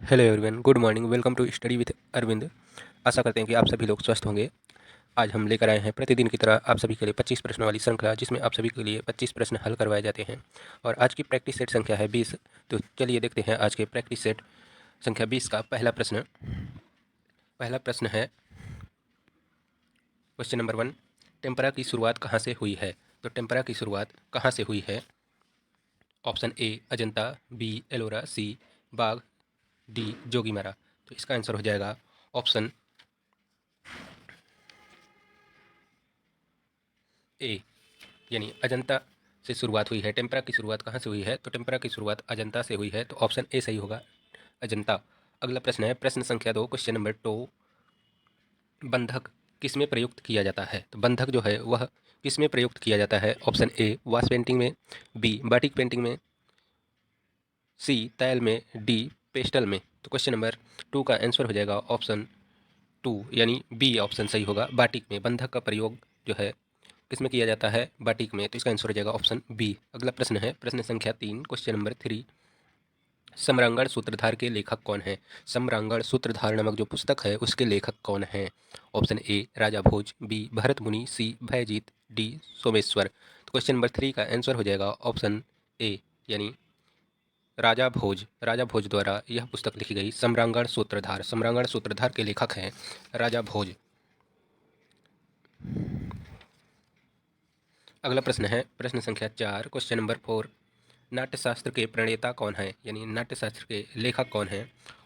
Hello everyone, good morning. Welcome to study with Arvind. आशा करते हैं कि आप सभी लोग स्वस्थ होंगे। आज हम लेकर आए हैं प्रतिदिन की तरह आप सभी के लिए 25 प्रश्नों वाली श्रृंखला, जिसमें आप सभी के लिए 25 प्रश्न हल करवाए जाते हैं। और आज की प्रैक्टिस सेट संख्या है 20। तो चलिए देखते हैं आज के प्रैक्टिस सेट संख्या 20 का पहला प्रश्न। पहला प्रश्न है क्वेश्चन नंबर 1। टेम्परा की शुरुआत कहाँ से हुई है? तो टेम्परा की शुरुआत कहाँ से हुई है? Option A Ajanta, B Ellora, C Bagh, D Jogimara. तो इसका आंसर हो जाएगा ऑप्शन ए, यानी अजंता से शुरुआत हुई है। टेम्परा की शुरुआत कहाँ से हुई है? तो टेम्परा की शुरुआत अजंता से हुई है, तो ऑप्शन ए सही होगा, अजंता। अगला प्रश्न है प्रश्न संख्या 2, क्वेश्चन नंबर 2। बंधक किसमें प्रयुक्त किया जाता है? तो बंधक जो है वह किसमें प्रयुक्त किया जाता है? ऑप्शन ए वाश पेंटिंग में, बी बाटिक पेंटिंग में, सी तैल में, डी पेस्टल में। तो क्वेश्चन नंबर 2 का आंसर हो जाएगा ऑप्शन 2, यानी बी ऑप्शन सही होगा, बाटिक में। बंधक का प्रयोग जो है किसमें किया जाता है? बाटिक में। तो इसका आंसर हो जाएगा ऑप्शन बी। अगला प्रश्न है प्रश्न संख्या 3, क्वेश्चन नंबर 3। सम्रांगण सूत्रधार के लेखक कौन है? सम्रांगण सूत्रधार नामक जो पुस्तक है उसके लेखक कौन है? Option A Raja Bhoj, B Bharat Muni, C भयजीत, D Someshwar. तो क्वेश्चन नंबर 3 का आंसर हो जाएगा ऑप्शन ए, यानी राजा भोज। राजा भोज द्वारा यह पुस्तक लिखी गई सम्रांगण सूत्रधार। सम्रांगण सूत्रधार के लेखक हैं राजा भोज। अगला प्रश्न है प्रश्न संख्या 4, क्वेश्चन नंबर 4। नाट्यशास्त्र के प्रणेता कौन है? यानी नाट्यशास्त्र के लेखक कौन है?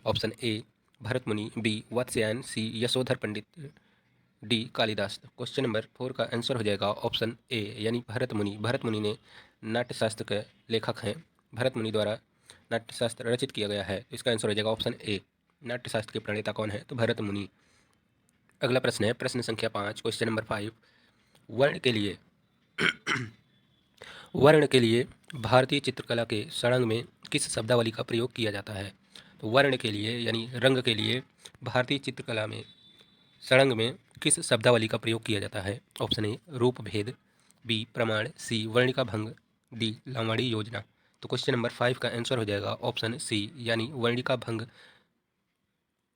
ऑप्शन ए भरत मुनि, बी वात्स्यायन, सी यशोधर पंडित, डी कालिदास। क्वेश्चन नंबर 4 का आंसर हो जाएगा ऑप्शन ए, यानी भरत मुनि। भरत मुनि ने नाट्यशास्त्र के लेखक हैं। भरत मुनि द्वारा नाट्यशास्त्र रचित किया गया है। इसका आंसर हो जाएगा ऑप्शन ए। नाट्यशास्त्र के प्रणेता कौन है? तो भरत मुनि। अगला प्रश्न है प्रश्न संख्या 5, क्वेश्चन नंबर 5। वर्ण के लिए वर्ण के लिए भारतीय चित्रकला के षडंग में किस शब्दावली का प्रयोग किया जाता है? तो वर्ण के लिए यानी रंग के लिए भारतीय चित्रकला में षडंग में किस शब्दावली का प्रयोग किया जाता है? ऑप्शन ए रूप भेद, बी प्रमाण, सी वर्णिका भंग, डी लामाड़ी योजना। तो क्वेश्चन नंबर 5 का आंसर हो जाएगा ऑप्शन सी, यानी वर्णिका भंग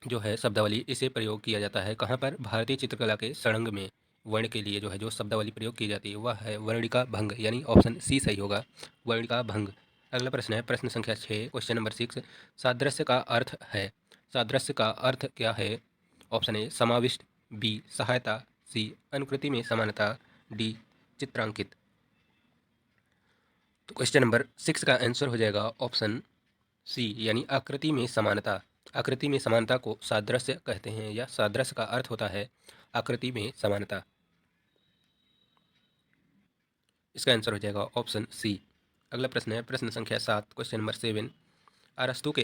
जो है शब्दावली, इसे प्रयोग किया जाता है कहाँ पर? भारतीय चित्रकला के षडंग में। वर्ण के लिए जो है जो शब्दावली प्रयोग की जाती है वह है वर्णिका भंग, यानी ऑप्शन सी सही होगा, वर्णिका भंग। अगला प्रश्न है प्रश्न संख्या 6, क्वेश्चन नंबर 6। सादृश्य का अर्थ है। सादृश्य का अर्थ क्या है? ऑप्शन ए समाविष्ट, बी सहायता, सी अनुकृति में समानता, डी चित्रांकित। तो क्वेश्चन नंबर 6 का आंसर हो जाएगा ऑप्शन सी, यानी आकृति में समानता। आकृति में समानता को सादृश्य कहते हैं, या सादृश्य का अर्थ होता है आकृति में समानता। इसका आंसर हो जाएगा ऑप्शन सी। अगला प्रश्न है प्रश्न संख्या 7, क्वेश्चन नंबर 7। अरस्तु के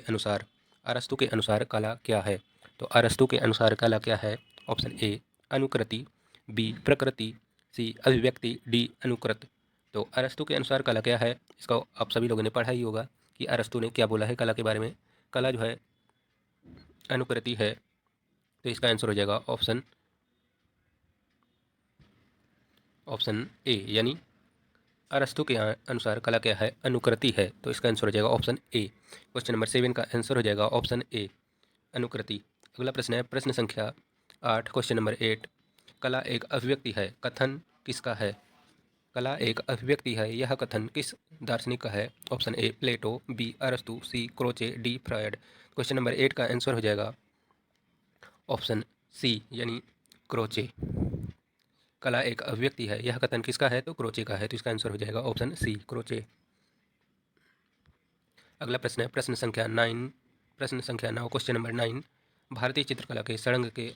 अनुसार कला क्या है? तो अरस्तु के अनुसार कला क्या है? ऑप्शन ए अनुकृति, बी प्रकृति, सी अभिव्यक्ति, डी अनुकृत। तो अरस्तु के अनुसार कला क्या है? इसका आप सभी लोगों ने पढ़ा ही होगा कि अरस्तु ने क्या बोला है कला के बारे में। कला जो है अनुकृति है। तो इसका आंसर हो जाएगा ऑप्शन ए, यानी अरस्तु के अनुसार कला क्या है? अनुकृति है। तो इसका आंसर हो जाएगा ऑप्शन ए। क्वेश्चन नंबर 7 का आंसर हो जाएगा ऑप्शन ए, अनुकृति। अगला प्रश्न है प्रश्न संख्या 8, क्वेश्चन नंबर 8। कला एक अभिव्यक्ति है, कथन किसका है? कला एक अभिव्यक्ति है, यह कथन किस दार्शनिक का है? ऑप्शन ए प्लेटो, बी अरस्तु, C Croce, D Freud. Question number 8 का आंसर हो जाएगा ऑप्शन सी, यानी क्रोचे। कला एक अभिव्यक्ति है, यह कथन किसका है? तो क्रोचे का है। तो इसका आंसर हो जाएगा ऑप्शन सी, क्रोचे। अगला प्रश्न है प्रश्न संख्या 9, क्वेश्चन नंबर 9। भारतीय चित्रकला के षडंग के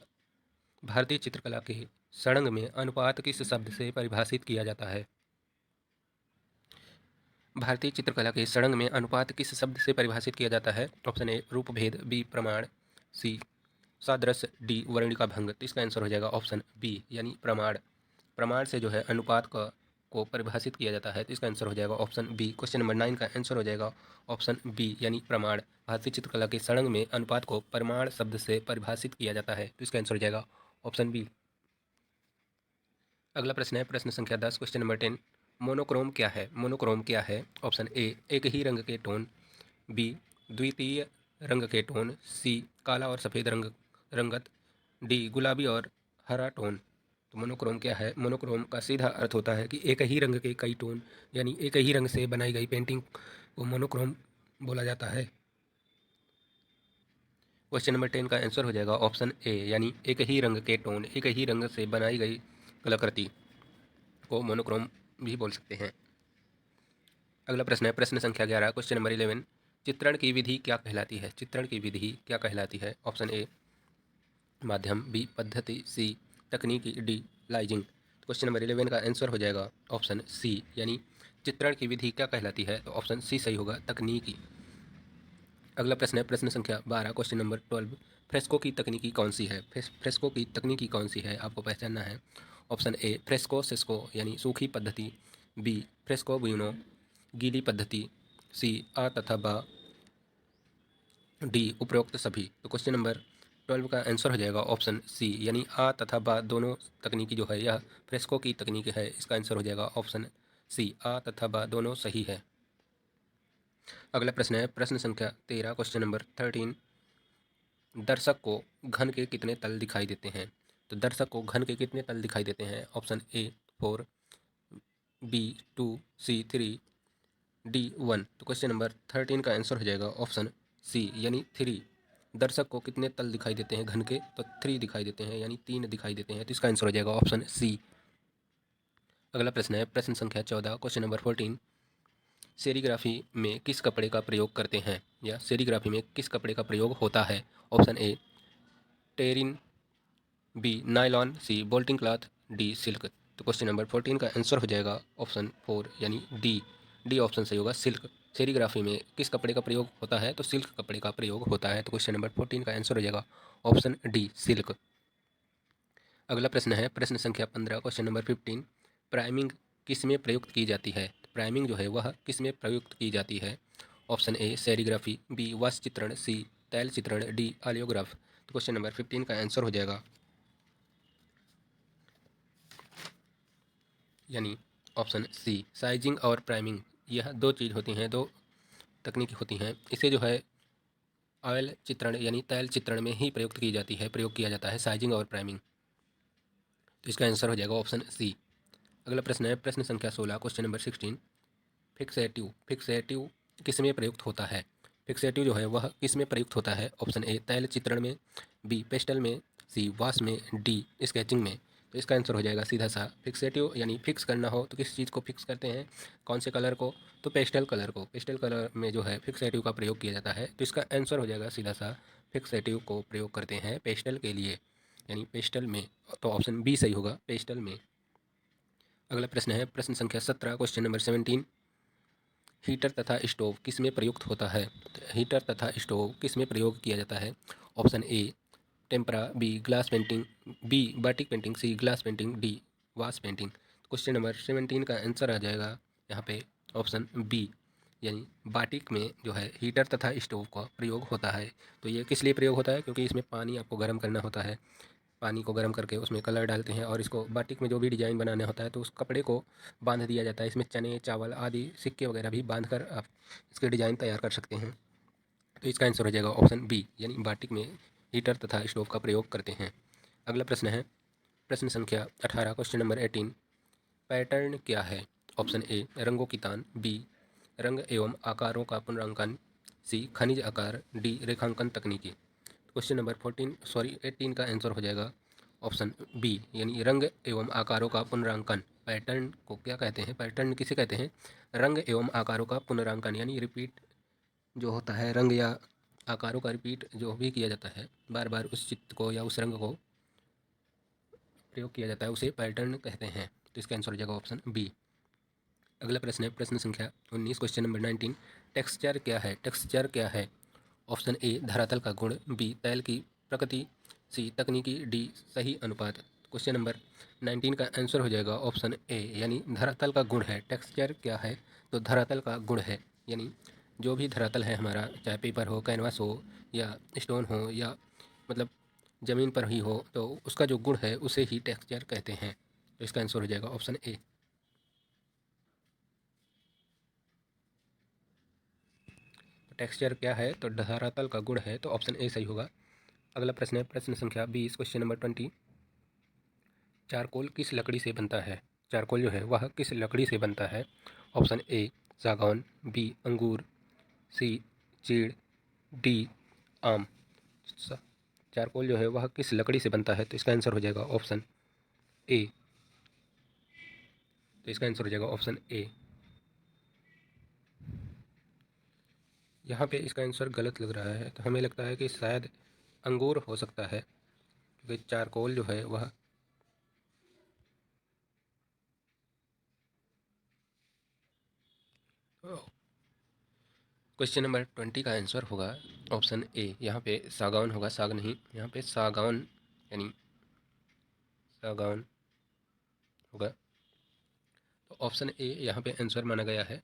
भारतीय चित्रकला के षडंग में अनुपात किस शब्द से परिभाषित किया जाता है? भारतीय चित्रकला के षडंग में अनुपात किस शब्द से परिभाषित किया जाता है? ऑप्शन ए रूपभेद, बी प्रमाण, सी सादृश्य, डी वर्णिका भंग। तो इसका आंसर हो जाएगा ऑप्शन बी, यानी प्रमाण। प्रमाण से जो है अनुपात को परिभाषित किया जाता है। तो इसका आंसर हो जाएगा ऑप्शन बी। क्वेश्चन नंबर 9 का आंसर हो जाएगा ऑप्शन बी, यानी प्रमाण। भारतीय चित्रकला के षडंग में अनुपात को प्रमाण शब्द से परिभाषित किया जाता है। तो इसका आंसर हो जाएगा ऑप्शन बी। अगला प्रश्न है प्रश्न संख्या 10, क्वेश्चन नंबर 10। मोनोक्रोम क्या है? मोनोक्रोम क्या है? ऑप्शन ए एक ही रंग के टोन, बी द्वितीय रंग के टोन, सी काला और सफ़ेद रंगत, डी गुलाबी और हरा टोन। तो मोनोक्रोम क्या है? मोनोक्रोम का सीधा अर्थ होता है कि एक ही रंग के कई टोन, यानी एक ही रंग से बनाई गई पेंटिंग को मोनोक्रोम बोला जाता है। क्वेश्चन नंबर 10 का आंसर हो जाएगा ऑप्शन ए, यानी एक ही रंग के टोन, एक ही रंग से बनाई गई कलाकृति को मोनोक्रोम भी बोल सकते हैं। अगला प्रश्न है प्रश्न संख्या 11, क्वेश्चन नंबर 11, चित्रण की विधि क्या कहलाती है? चित्रण की विधि क्या कहलाती है? ऑप्शन ए माध्यम, बी पद्धति, सी तकनीकी, डी लाइजिंग। क्वेश्चन नंबर 11 का आंसर हो जाएगा ऑप्शन सी, यानी चित्रण की विधि क्या कहलाती है? तो ऑप्शन सी सही होगा, तकनीकी। अगला प्रश्न है प्रश्न संख्या 12, क्वेश्चन नंबर 12, फ्रेस्को की तकनीकी कौन सी है? फ्रेस्को की तकनीकी कौन सी है, आपको पहचानना है। ऑप्शन ए फ्रेस्को सिस्को यानी सूखी पद्धति, बी फ्रेस्को ब्यूनो गीली पद्धति, सी आ तथा बा, डी उपरोक्त सभी। तो क्वेश्चन नंबर 12 का आंसर हो जाएगा ऑप्शन सी, यानी आ तथा बा दोनों तकनीकी जो है यह फ्रेस्को की तकनीक है। इसका आंसर हो जाएगा ऑप्शन सी, आ तथा बा दोनों सही है। अगला प्रश्न है प्रश्न संख्या 13, क्वेश्चन नंबर 13, दर्शक को घन के कितने तल दिखाई देते हैं? तो दर्शक को घन के कितने तल दिखाई देते हैं? Option A 4, B 2, C 3, D 1। तो क्वेश्चन नंबर 13 का आंसर हो जाएगा ऑप्शन सी, यानी 3। दर्शक को कितने तल दिखाई देते हैं घन के? तो 3 दिखाई देते हैं, यानी 3 दिखाई देते हैं। तो इसका आंसर हो जाएगा ऑप्शन सी। अगला प्रश्न है प्रश्न संख्या 14, क्वेश्चन नंबर 14, सेरीग्राफी में किस कपड़े का प्रयोग करते हैं, या सेरीग्राफी में किस कपड़े का प्रयोग होता है? Option A terene, B nylon, C bolting cloth, D silk. तो क्वेश्चन नंबर 14 का आंसर हो जाएगा ऑप्शन 4, यानी डी। डी ऑप्शन सही होगा, सिल्क। सेरीग्राफी में किस कपड़े का प्रयोग होता है? तो सिल्क कपड़े का प्रयोग होता है। तो क्वेश्चन नंबर 14 का आंसर हो जाएगा ऑप्शन डी, सिल्क। अगला प्रश्न है प्रश्न संख्या 15, क्वेश्चन नंबर 15, प्राइमिंग किस में प्रयुक्त की जाती है? प्राइमिंग जो है वह किस में प्रयुक्त की जाती है? ऑप्शन ए सेरीग्राफी, बी वाष्प चित्रण, सी तैल चित्रण, डी ऑलियोग्राफ। तो क्वेश्चन नंबर 15 का आंसर हो जाएगा यानी ऑप्शन सी, साइजिंग और प्राइमिंग। यह दो चीज़ होती हैं, दो तकनीकी होती हैं। इसे जो है ऑयल चित्रण यानी तैल चित्रण में ही प्रयुक्त की जाती है, प्रयोग किया जाता है साइजिंग और प्राइमिंग। तो इसका आंसर हो जाएगा ऑप्शन सी। अगला प्रश्न है प्रश्न संख्या 16, क्वेश्चन नंबर 16, फिक्सेटिव। फिक्सेटिव किस में प्रयुक्त होता है? फिक्सेटिव जो है वह किस में प्रयुक्त होता है? ऑप्शन ए तैल चित्रण में, बी पेस्टल में, सी वाश में, डी स्केचिंग में। तो इसका आंसर हो जाएगा सीधा सा फिक्सेटिव, यानी फिक्स करना हो तो किस चीज़ को फिक्स करते हैं, कौन से कलर को? तो पेस्टल कलर को। पेस्टल कलर में जो है फिक्सेटिव का प्रयोग किया जाता है। तो इसका आंसर हो जाएगा सीधा सा फिक्सेटिव को प्रयोग करते हैं पेस्टल के लिए, यानी पेस्टल में। तो ऑप्शन बी सही होगा, पेस्टल में। अगला प्रश्न है प्रश्न संख्या 17, क्वेश्चन नंबर 17, हीटर तथा स्टोव किस में प्रयुक्त होता है? तो हीटर तथा स्टोव किस में प्रयोग किया जाता है? Option A tempera, B glass painting, B batik painting, C glass painting, D wash painting. Question number 17 का आंसर आ जाएगा यहाँ पे ऑप्शन बी, यानी बाटिक में जो है हीटर तथा स्टोव का प्रयोग होता है। तो ये किस लिए प्रयोग होता है? क्योंकि इसमें पानी आपको गर्म करना होता है। पानी को गर्म करके उसमें कलर डालते हैं और इसको बाटिक में जो भी डिज़ाइन बनाना होता है तो उस कपड़े को बांध दिया जाता है। इसमें चने चावल आदि सिक्के वगैरह भी बांध कर आप इसके डिज़ाइन तैयार कर सकते हैं। तो इसका आंसर हो जाएगा ऑप्शन बी, यानी बाटिक में हीटर तथा स्टोव का प्रयोग करते हैं। अगला प्रश्न है प्रश्न संख्या 18, क्वेश्चन नंबर 18, पैटर्न क्या है? ऑप्शन ए रंगों की तान, बी रंग एवं आकारों का पुनरांकन, सी खनिज आकार, डी रेखांकन तकनीकी। क्वेश्चन नंबर 18 का आंसर हो जाएगा ऑप्शन बी, यानी रंग एवं आकारों का पुनरांकन। पैटर्न को क्या कहते हैं? पैटर्न किसे कहते हैं? रंग एवं आकारों का पुनरांकन, यानी रिपीट जो होता है, रंग या आकारों का रिपीट जो भी किया जाता है, बार बार उस चित्र को या उस रंग को प्रयोग किया जाता है, उसे पैटर्न कहते हैं। तो इसका आंसर हो जाएगा ऑप्शन बी। अगला प्रश्न है प्रश्न संख्या 19, क्वेश्चन नंबर 19, टेक्सचर क्या है? टेक्सचर क्या है? ऑप्शन ए धरातल का गुण, बी तैल की प्रकृति, सी तकनीकी, डी सही अनुपात। क्वेश्चन नंबर 19 का आंसर हो जाएगा ऑप्शन ए, यानी धरातल का गुण है। टेक्सचर क्या है? तो धरातल का गुण है, यानी जो भी धरातल है हमारा, चाहे पेपर हो, कैनवास हो या स्टोन हो या मतलब ज़मीन पर ही हो, तो उसका जो गुण है उसे ही टेक्सचर कहते हैं। तो इसका आंसर हो जाएगा ऑप्शन ए। टेक्सचर क्या है, तो धरातल का गुण है, तो ऑप्शन ए सही होगा। अगला प्रश्न है प्रश्न संख्या 20, क्वेश्चन नंबर 20। चारकोल किस लकड़ी से बनता है? चारकोल जो है वह किस लकड़ी से बनता है? ऑप्शन ए सागौन, बी अंगूर, सी चीड़, डी आम। चारकोल जो है वह किस लकड़ी से बनता है? तो इसका आंसर हो जाएगा ऑप्शन ए। तो इसका आंसर हो जाएगा ऑप्शन ए। यहाँ पे इसका आंसर गलत लग रहा है, तो हमें लगता है कि शायद अंगूर हो सकता है, क्योंकि चारकोल जो है वह क्वेश्चन नंबर 20 का आंसर होगा ऑप्शन ए। यहाँ पे सागौन होगा, साग नहीं, यहाँ पे सागौन यानी सागौन होगा। तो ऑप्शन ए यहाँ पे आंसर माना गया है,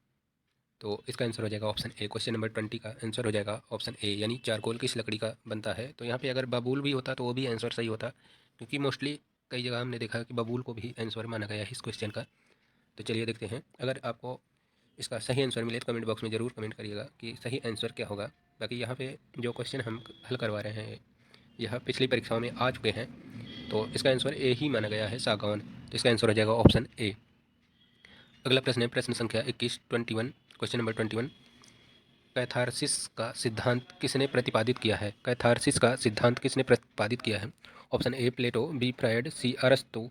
तो इसका आंसर हो जाएगा ऑप्शन ए। क्वेश्चन नंबर 20 का आंसर हो जाएगा ऑप्शन ए, यानी चारकोल किस लकड़ी का बनता है। तो यहाँ पे अगर बबूल भी होता तो वो भी आंसर सही होता, क्योंकि मोस्टली कई जगह हमने देखा कि बबूल को भी आंसर माना गया है इस क्वेश्चन का। तो चलिए देखते हैं, अगर आपको इसका सही आंसर मिले तो कमेंट बॉक्स में ज़रूर कमेंट करिएगा कि सही आंसर क्या होगा। बाकी यहाँ पे जो क्वेश्चन हम हल करवा रहे हैं यह पिछली परीक्षाओं में आ चुके हैं, तो इसका आंसर ए ही माना गया है, सागौन। तो इसका आंसर हो जाएगा ऑप्शन ए। अगला प्रश्न है प्रश्न संख्या 21, 21, क्वेश्चन नंबर 21। कैथारसिस का सिद्धांत किसने प्रतिपादित किया है? कैथारसिस का सिद्धांत किसने प्रतिपादित किया है? Option A Plato, B Freud, C अरस्तु,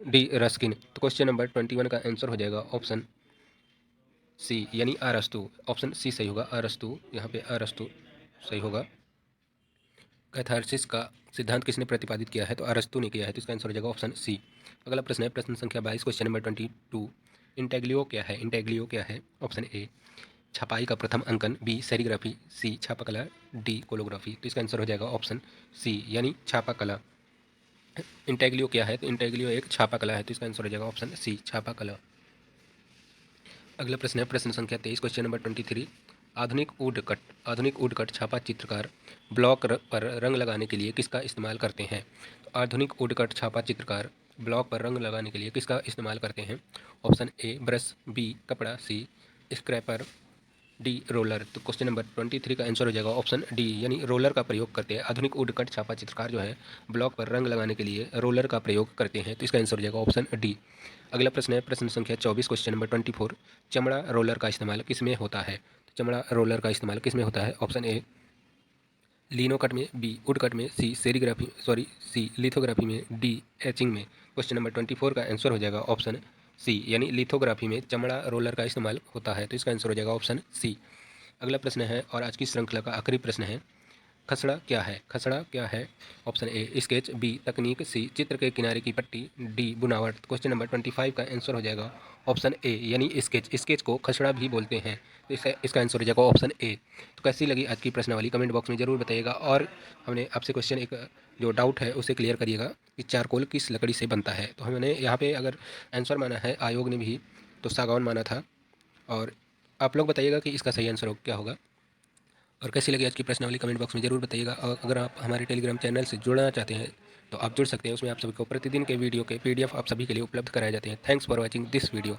डी रस्किन। तो क्वेश्चन नंबर 21 का आंसर हो जाएगा ऑप्शन सी, यानी अरस्तु। ऑप्शन सी सही होगा, अरस्तु। यहाँ पे अरस्तु सही होगा। कैथारसिस का सिद्धांत किसने प्रतिपादित किया है? तो अरस्तु ने किया है, तो इसका आंसर हो जाएगा ऑप्शन सी। अगला प्रश्न है प्रश्न संख्या 22, क्वेश्चन नंबर 22। इंटेग्लियो क्या है? इंटेग्लियो क्या है? ऑप्शन ए छपाई का प्रथम अंकन, बी सेरीग्राफी, सी छापाकला, डी कोलोग्राफी। तो इसका आंसर हो जाएगा ऑप्शन सी, यानी छापाकला। इंटेग्लियो क्या है? तो इंटेग्लियो एक छापाकला है, तो इसका आंसर हो जाएगा ऑप्शन सी, छापाकला। अगला प्रश्न है प्रश्न संख्या 23, क्वेश्चन नंबर 23। आधुनिक वुडकट छापा चित्रकार ब्लॉक पर रंग लगाने के लिए किसका इस्तेमाल करते हैं? तो आधुनिक वुडकट छापा चित्रकार ब्लॉक पर रंग लगाने के लिए किसका इस्तेमाल करते हैं? ऑप्शन ए ब्रश, बी कपड़ा, सी स्क्रैपर, डी रोलर। तो क्वेश्चन नंबर 23 का आंसर हो जाएगा ऑप्शन डी, यानी रोलर का प्रयोग करते हैं। आधुनिक वुडकट छापा चित्रकार जो है ब्लॉक पर रंग लगाने के लिए रोलर का प्रयोग करते हैं, तो इसका आंसर हो जाएगा ऑप्शन डी। अगला प्रश्न है प्रश्न संख्या 24, क्वेश्चन नंबर 24। चमड़ा रोलर का इस्तेमाल किस में होता है? तो चमड़ा रोलर का इस्तेमाल किस में होता है? ऑप्शन ए लिनोकट में, बी वुडकट में, सी लिथोग्राफी में, डी एचिंग में। क्वेश्चन नंबर 24 का आंसर हो जाएगा ऑप्शन सी, यानी लिथोग्राफी में चमड़ा रोलर का इस्तेमाल होता है, तो इसका आंसर हो जाएगा ऑप्शन सी। अगला प्रश्न है और आज की श्रृंखला का आखिरी प्रश्न है, खसड़ा क्या है? खसड़ा क्या है? ऑप्शन ए स्केच, बी तकनीक, सी चित्र के किनारे की पट्टी, डी बुनावट। क्वेश्चन नंबर 25 का आंसर हो जाएगा ऑप्शन ए, यानी स्केच। स्केच को खसड़ा भी बोलते हैं, तो इसका आंसर हो जाएगा ऑप्शन ए। तो कैसी लगी आज की प्रश्नावली कमेंट बॉक्स में ज़रूर बताइएगा, और हमने आपसे क्वेश्चन एक जो डाउट है उसे क्लियर करिएगा कि चारकोल किस लकड़ी से बनता है। तो हमने यहाँ पे अगर आंसर माना है आयोग ने भी, तो सागौन माना था, और आप लोग बताइएगा कि इसका सही आंसर क्या होगा। और कैसी लगी आज की प्रश्नावली कमेंट बॉक्स में ज़रूर बताइएगा। और अगर आप हमारे टेलीग्राम चैनल से जुड़ना चाहते हैं तो आप जुड़ सकते हैं, उसमें आप सभी को प्रतिदिन के वीडियो के PDF आप सभी के लिए उपलब्ध कराए जाते हैं। Thanks for watching this video.